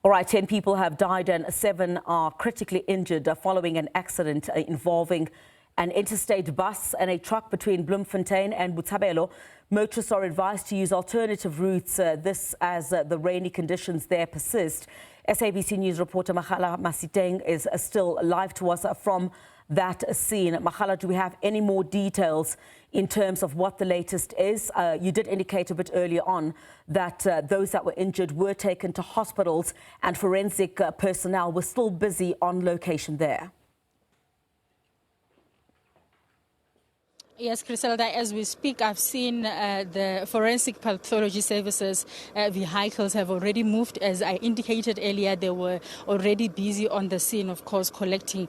All right, 10 people have died and 7 are critically injured following an accident involving an interstate bus and a truck between Bloemfontein and Botshabelo. Motorists are advised to use alternative routes, this as the rainy conditions there persist. SABC News reporter Makgala Masiteng is still live to us from that scene. Makgala, do we have any more details in terms of what the latest is? You did indicate a bit earlier on that those that were injured were taken to hospitals and forensic personnel were still busy on location there. Yes, Griselda, as we speak, I've seen the forensic pathology services vehicles have already moved. As I indicated earlier, they were already busy on the scene, of course, collecting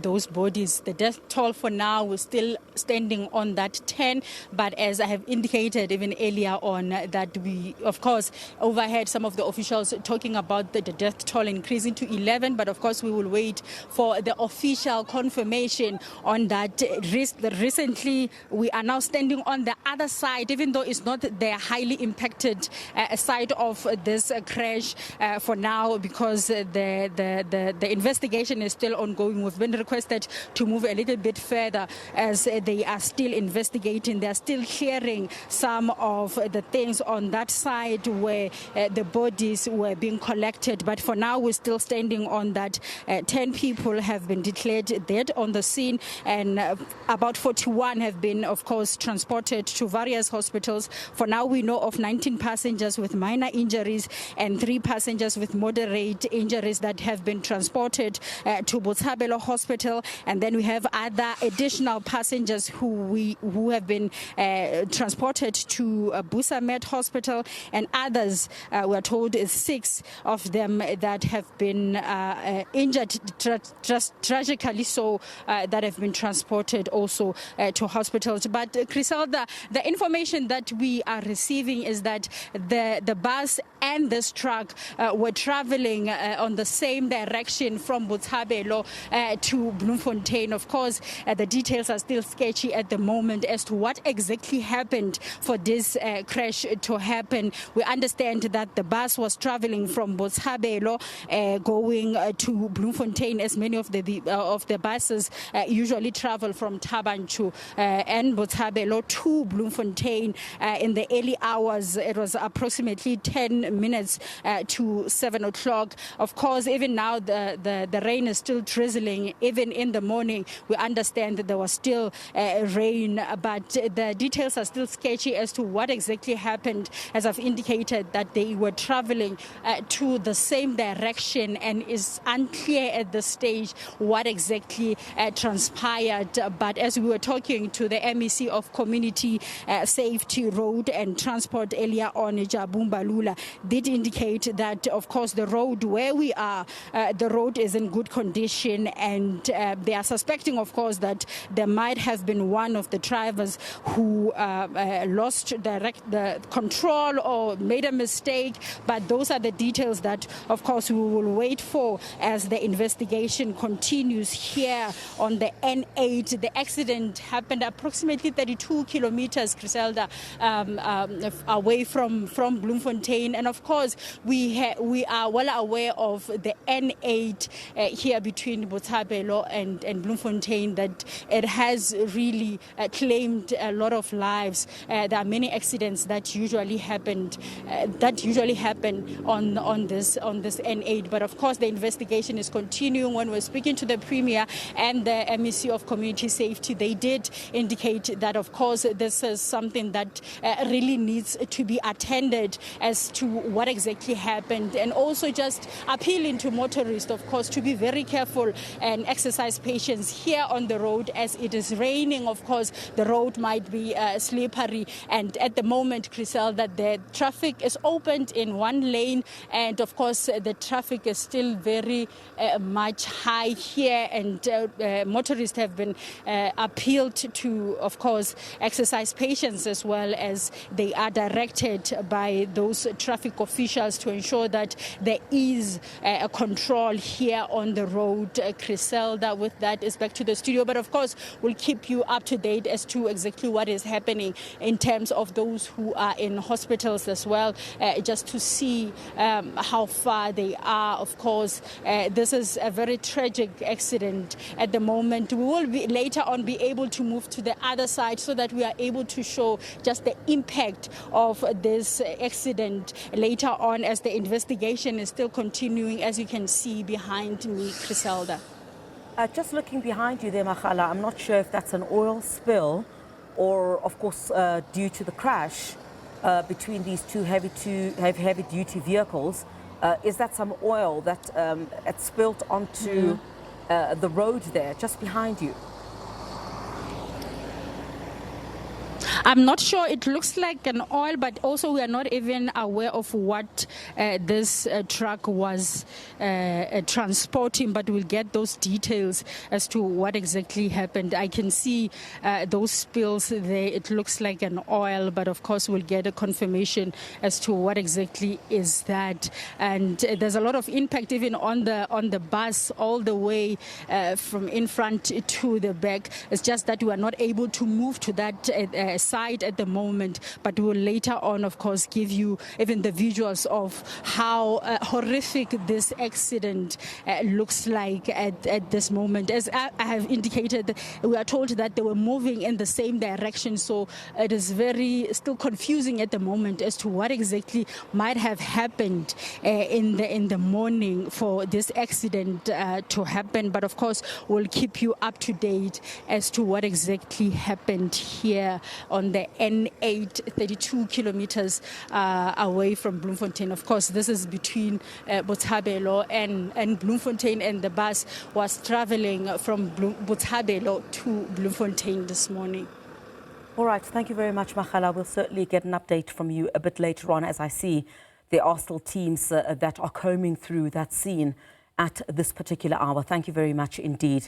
those bodies. The death toll for now was still standing on that 10, but as I have indicated even earlier on, that we, of course, overheard some of the officials talking about the death toll increasing to 11, but of course we will wait for the official confirmation on that. Recently, we are now standing on the other side, even though it's not the highly impacted side of this crash for now, because the investigation is still ongoing. We've been requested to move a little bit further as they are still investigating. They are still clearing some of the things on that side where the bodies were being collected. But for now, we're still standing on that. 10 people have been declared dead on the scene, and about 41 have been, of course, transported to various hospitals. For now, we know of 19 passengers with minor injuries and 3 passengers with moderate injuries that have been transported to Botshabelo Hospital. And then we have other additional passengers who have been transported to Busamed Hospital, and others, we're told, is 6 of them that have been injured tragically so, that have been transported also to hospitals. But Griselda, the information that we are receiving is that the bus and this truck were traveling on the same direction from Botshabelo to Bloemfontein. Of course, the details are still sketchy at the moment as to what exactly happened for this crash to happen. We understand that the bus was traveling from Botshabelo going to Bloemfontein, as many of the buses usually travel from Tabanchu and Botshabelo to Bloemfontein in the early hours. It was approximately 10 minutes to 7 o'clock. Of course, even now the rain is still drizzling. Even in the morning, we understand that there was still rain, but the details are still sketchy as to what exactly happened. As I've indicated, that they were traveling to the same direction, and is unclear at this stage what exactly transpired. But as we were talking to the MEC of Community Safety, Road and Transport earlier on, Jabumba Lula, did indicate that, of course, the road where we are, the road is in good condition, and they are suspecting, of course, that there might have been one of the drivers who lost the control or made a mistake. But those are the details that, of course, we will wait for as the investigation continues here on the N8. The accident happened approximately 32 kilometers, Griselda, away from Bloemfontein. And of course, we are well aware of the N8 here between Botshabelo and Bloemfontein, that it has really claimed a lot of lives. There are many accidents that usually happen on this N8. But of course, the investigation is continuing. When we're speaking to the Premier and the MEC of Community Safety, they did indicate that, of course, this is something that really needs to be attended as to what exactly happened, and also just appealing to motorists, of course, to be very careful and exercise patience here on the road. As it is raining, of course, the road might be slippery, and at the moment, Griselda, the traffic is opened in one lane, and of course the traffic is still very much high here, and motorists have been appealed to to, of course, exercise patience as well as they are directed by those traffic officials to ensure that there is a control here on the road. Griselda, with that, is back to the studio. But of course, we'll keep you up to date as to exactly what is happening in terms of those who are in hospitals as well, just to see how far they are. Of course, this is a very tragic accident at the moment. We will later on be able to move to the other side so that we are able to show just the impact of this accident later on as the investigation is still continuing, as you can see behind me, Griselda. Just looking behind you there, Makgala, I'm not sure if that's an oil spill or, of course, due to the crash between these two heavy-duty vehicles. Is that some oil that had spilled onto the road there, just behind you? I'm not sure. It looks like an oil, but also we are not even aware of what this truck was transporting, but we'll get those details as to what exactly happened. I can see those spills there. It looks like an oil, but of course we'll get a confirmation as to what exactly is that. And there's a lot of impact even on the bus all the way from in front to the back. It's just that we are not able to move to that side at the moment, but we'll later on, of course, give you even the visuals of how horrific this accident looks like at this moment. As I have indicated, we are told that they were moving in the same direction, so it is very still confusing at the moment as to what exactly might have happened in the morning for this accident to happen. But of course, we'll keep you up to date as to what exactly happened here on the N8, 32 kilometers away from Bloemfontein. Of course, this is between Botshabelo and Bloemfontein, and the bus was traveling from Botshabelo to Bloemfontein this morning. All right, thank you very much, Makgala. We'll certainly get an update from you a bit later on, as I see there are still teams that are combing through that scene at this particular hour. Thank you very much indeed.